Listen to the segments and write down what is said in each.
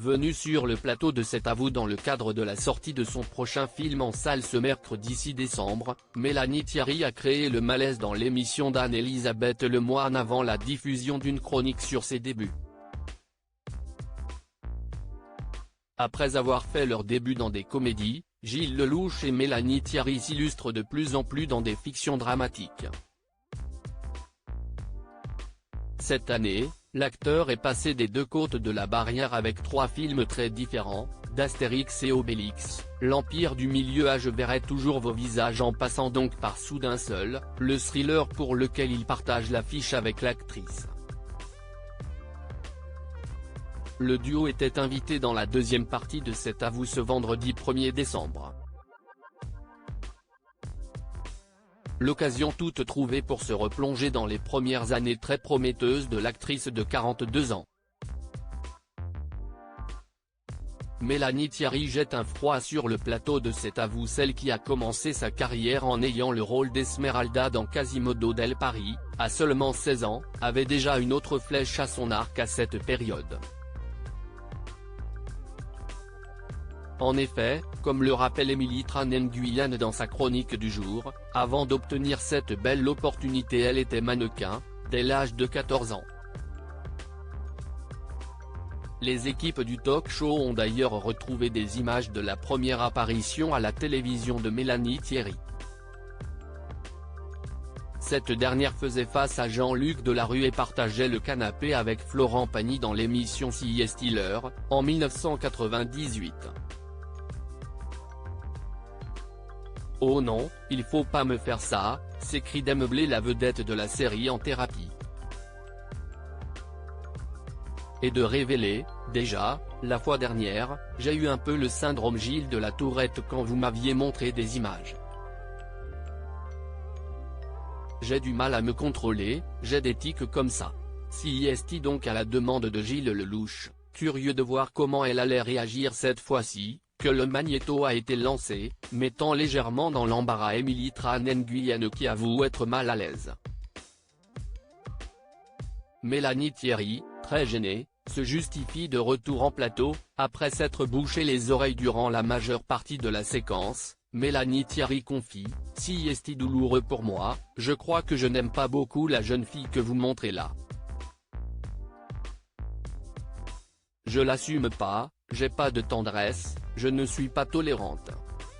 Venue sur le plateau de C'est à vous dans le cadre de la sortie de son prochain film en salle ce mercredi 6 décembre, Mélanie Thierry a créé le malaise dans l'émission d'Anne-Elisabeth Lemoine avant la diffusion d'une chronique sur ses débuts. Après avoir fait leur début dans des comédies, Gilles Lellouche et Mélanie Thierry s'illustrent de plus en plus dans des fictions dramatiques. Cette année, l'acteur est passé des deux côtes de la barrière avec 3 films très différents, d'Astérix et Obélix, l'Empire du Milieu Je verrai toujours vos visages en passant donc par Soudain seul, le thriller pour lequel il partage l'affiche avec l'actrice. Le duo était invité dans la deuxième partie de C'est à vous ce vendredi 1er décembre. L'occasion toute trouvée pour se replonger dans les premières années très prometteuses de l'actrice de 42 ans. Mélanie Thierry jette un froid sur le plateau de C'est à vous, celle qui a commencé sa carrière en ayant le rôle d'Esmeralda dans Quasimodo del Paris, à seulement 16 ans, avait déjà une autre flèche à son arc à cette période. En effet, comme le rappelle Émilie Tran-Nguyen dans sa chronique du jour, avant d'obtenir cette belle opportunité elle était mannequin, dès l'âge de 14 ans. Les équipes du talk-show ont d'ailleurs retrouvé des images de la première apparition à la télévision de Mélanie Thierry. Cette dernière faisait face à Jean-Luc Delarue et partageait le canapé avec Florent Pagny dans l'émission Si est-il l'heure, en 1998. « Oh non, il faut pas me faire ça », s'écrie Dame-Blé, la vedette de la série en thérapie. Et de révéler, déjà, la fois dernière, j'ai eu un peu le syndrome Gilles de la Tourette quand vous m'aviez montré des images. J'ai du mal à me contrôler, j'ai des tics comme ça. Si est donc à la demande de Gilles Lellouche, curieux de voir comment elle allait réagir cette fois-ci, que le magnéto a été lancé, mettant légèrement dans l'embarras Émilie Tran-Nguyen qui avoue être mal à l'aise. Mélanie Thierry, très gênée, se justifie de retour en plateau, après s'être bouché les oreilles durant la majeure partie de la séquence. Mélanie Thierry confie, « Si est douloureux pour moi, je crois que je n'aime pas beaucoup la jeune fille que vous montrez là. Je l'assume pas, j'ai pas de tendresse, je ne suis pas tolérante. »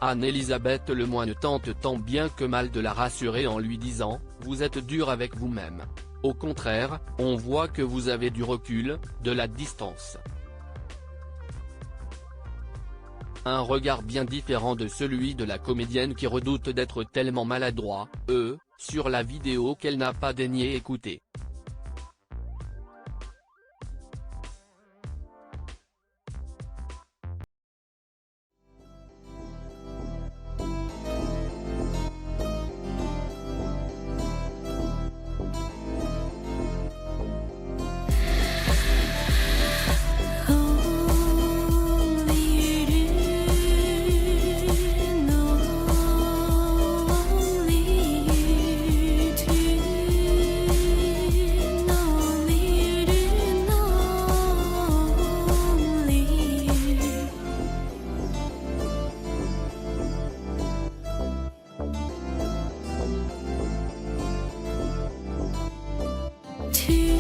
Anne-Elisabeth Lemoine tente tant bien que mal de la rassurer en lui disant, « Vous êtes dur avec vous-même. Au contraire, on voit que vous avez du recul, de la distance. » Un regard bien différent de celui de la comédienne qui redoute d'être tellement maladroit, sur la vidéo qu'elle n'a pas daigné écouter. To